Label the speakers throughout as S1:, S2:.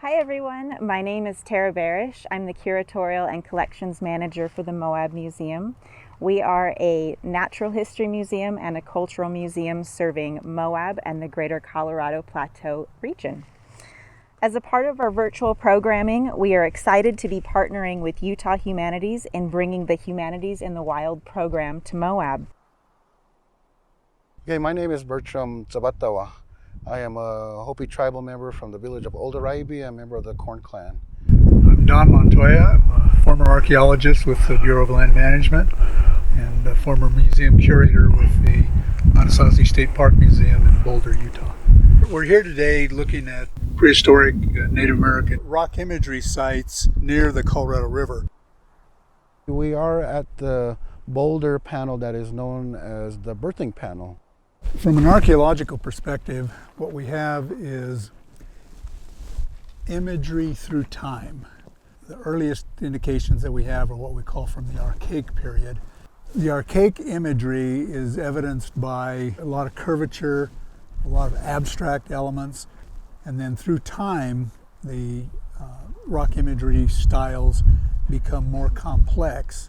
S1: Hi everyone, my name is Tara Barish. I'm the Curatorial and Collections Manager for the Moab Museum. We are a natural history museum and a cultural museum serving Moab and the greater Colorado Plateau region. As a part of our virtual programming, we are excited to be partnering with Utah Humanities in bringing the Humanities in the Wild program to Moab.
S2: Okay, my name is Bertram Tsavadawa. I am a Hopi tribal member from the village of Old Arabia, a member of the Corn Clan.
S3: I'm Don Montoya. I'm a former archaeologist with the Bureau of Land Management and a former museum curator with the Anasazi State Park Museum in Boulder, Utah. We're here today looking at prehistoric Native American rock imagery sites near the Colorado River.
S2: We are at the boulder panel that is known as the birthing panel.
S3: From an archaeological perspective, what we have is imagery through time. The earliest indications that we have are what we call from the archaic period. The archaic imagery is evidenced by a lot of curvature, a lot of abstract elements, and then through time, the rock imagery styles become more complex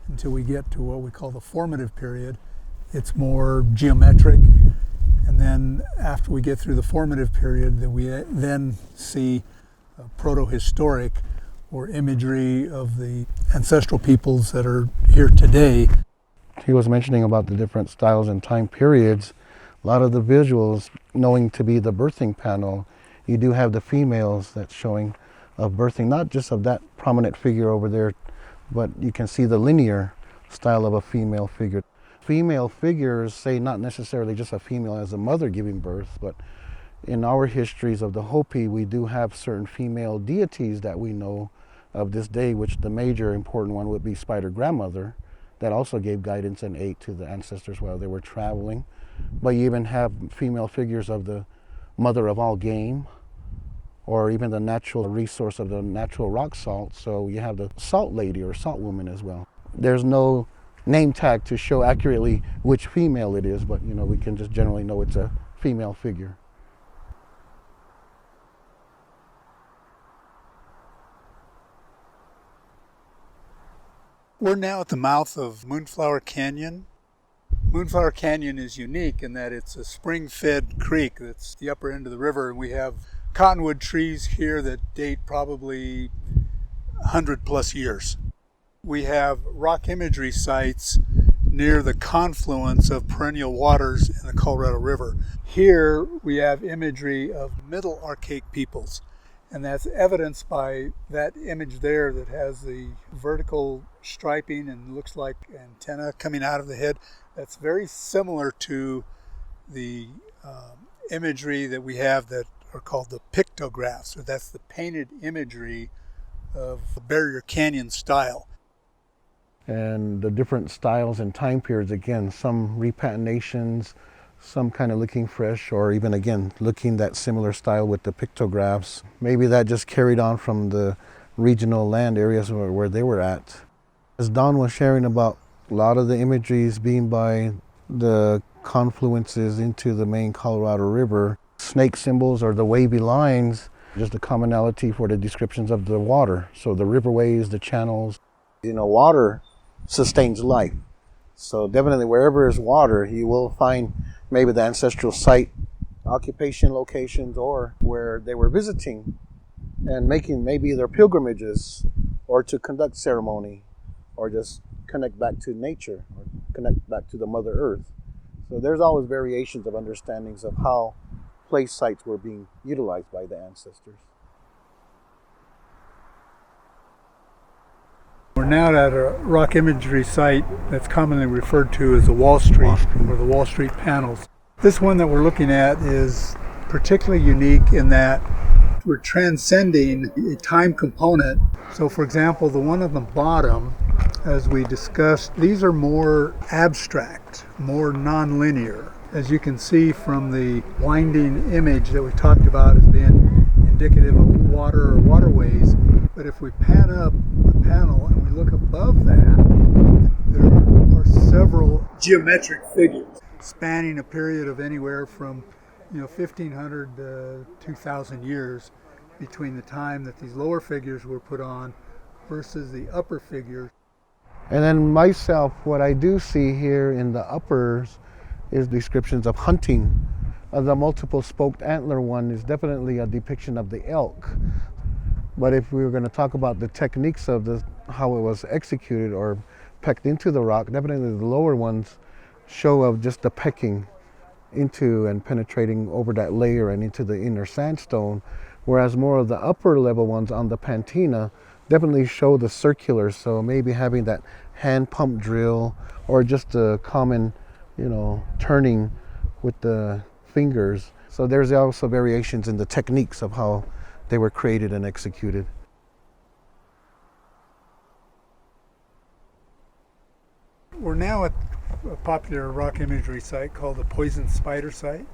S3: until we get to what we call the formative period. It's more geometric, and then after we get through the formative period, then we then see proto-historic or imagery of the ancestral peoples that are here today.
S2: He was mentioning about the different styles and time periods. A lot of the visuals, knowing to be the birthing panel, you do have the females that's showing of birthing, not just of that prominent figure over there, but you can see the linear style of a female figure. Female figures say not necessarily just a female as a mother giving birth, but in our histories of the Hopi, we do have certain female deities that we know of this day, which the major important one would be Spider Grandmother, that also gave guidance and aid to the ancestors while they were traveling. But you even have female figures of the mother of all game, or even the natural resource of the natural rock salt. So you have the salt lady or salt woman as well. There's no name tag to show accurately which female it is, but we can just generally know it's a female figure.
S3: We're now at the mouth of Moonflower Canyon. Moonflower Canyon is unique in that it's a spring-fed creek that's the upper end of the river, and we have cottonwood trees here that date probably 100 plus years. We have rock imagery sites near the confluence of perennial waters in the Colorado River. Here we have imagery of Middle Archaic peoples, and that's evidenced by that image there that has the vertical striping and looks like antenna coming out of the head. That's very similar to the imagery that we have that are called the pictographs, or that's the painted imagery of the Barrier Canyon style.
S2: And the different styles and time periods, again, some repatinations, some kind of looking fresh, or even again looking that similar style with the pictographs. Maybe that just carried on from the regional land areas where they were at. As Don was sharing about a lot of the imageries being by the confluences into the main Colorado River, snake symbols or the wavy lines, just a commonality for the descriptions of the water. So the riverways, the channels, water sustains life. So definitely wherever there's water, you will find maybe the ancestral site, occupation locations, or where they were visiting and making maybe their pilgrimages or to conduct ceremony or just connect back to nature or connect back to the Mother Earth. So there's always variations of understandings of how place sites were being utilized by the ancestors.
S3: We're now at a rock imagery site that's commonly referred to as the Wall Street or the Wall Street panels. This one that we're looking at is particularly unique in that we're transcending a time component. So for example, the one on the bottom, as we discussed, these are more abstract, more non-linear. As you can see from the winding image that we talked about as being indicative of water or waterways, but if we pan up the panel and we look above that, there are several geometric figures spanning a period of anywhere from 1,500 to 2,000 years. between the time that these lower figures were put on versus the upper figures.
S2: And then myself, what I do see here in the uppers is descriptions of hunting. The multiple spoked antler one is definitely a depiction of the elk. But if we were going to talk about the techniques of how it was executed or pecked into the rock, definitely the lower ones show of just the pecking into and penetrating over that layer and into the inner sandstone, whereas more of the upper level ones on the patina definitely show the circular, so maybe having that hand pump drill or just a common, turning with the fingers. So there's also variations in the techniques of how they were created and executed.
S3: We're now at a popular rock imagery site called the Poison Spider site.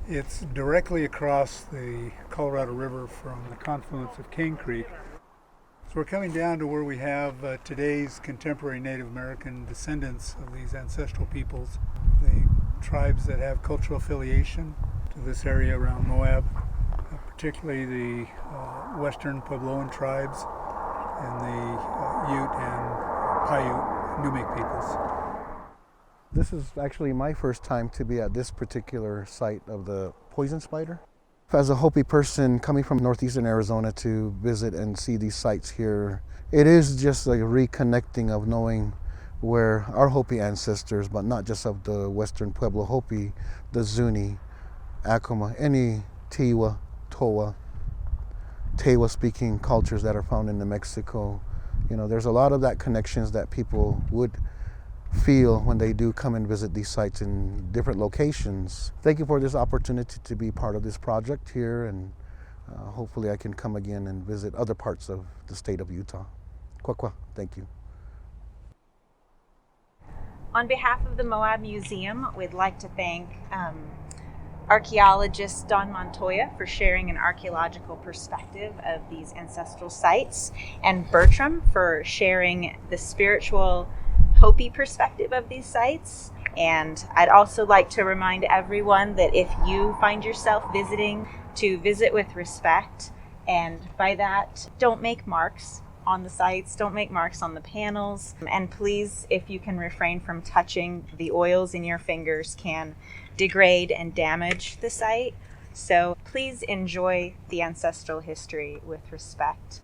S3: It's directly across the Colorado River from the confluence of Cane Creek. So we're coming down to where we have today's contemporary Native American descendants of these ancestral peoples, the tribes that have cultural affiliation to this area around Moab, particularly the western Puebloan tribes and the Ute and Paiute Numic peoples.
S2: This is actually my first time to be at this particular site of the poison spider. As a Hopi person coming from northeastern Arizona to visit and see these sites here, it is just like a reconnecting of knowing where our Hopi ancestors, but not just of the western Pueblo Hopi, the Zuni, Acoma, any Tiwa, Towa, Tewa speaking cultures that are found in New Mexico. There's a lot of that connections that people would feel when they do come and visit these sites in different locations. Thank you for this opportunity to be part of this project here, and hopefully I can come again and visit other parts of the state of Utah. Kwa, thank you.
S1: On behalf of the Moab Museum, we'd like to thank archeologist Don Montoya for sharing an archaeological perspective of these ancestral sites, and Bertram for sharing the spiritual Hopi perspective of these sites. And I'd also like to remind everyone that if you find yourself visiting, to visit with respect, and by that, don't make marks on the sites, don't make marks on the panels, and please, if you can refrain from touching, the oils in your fingers can degrade and damage the site. So please enjoy the ancestral history with respect.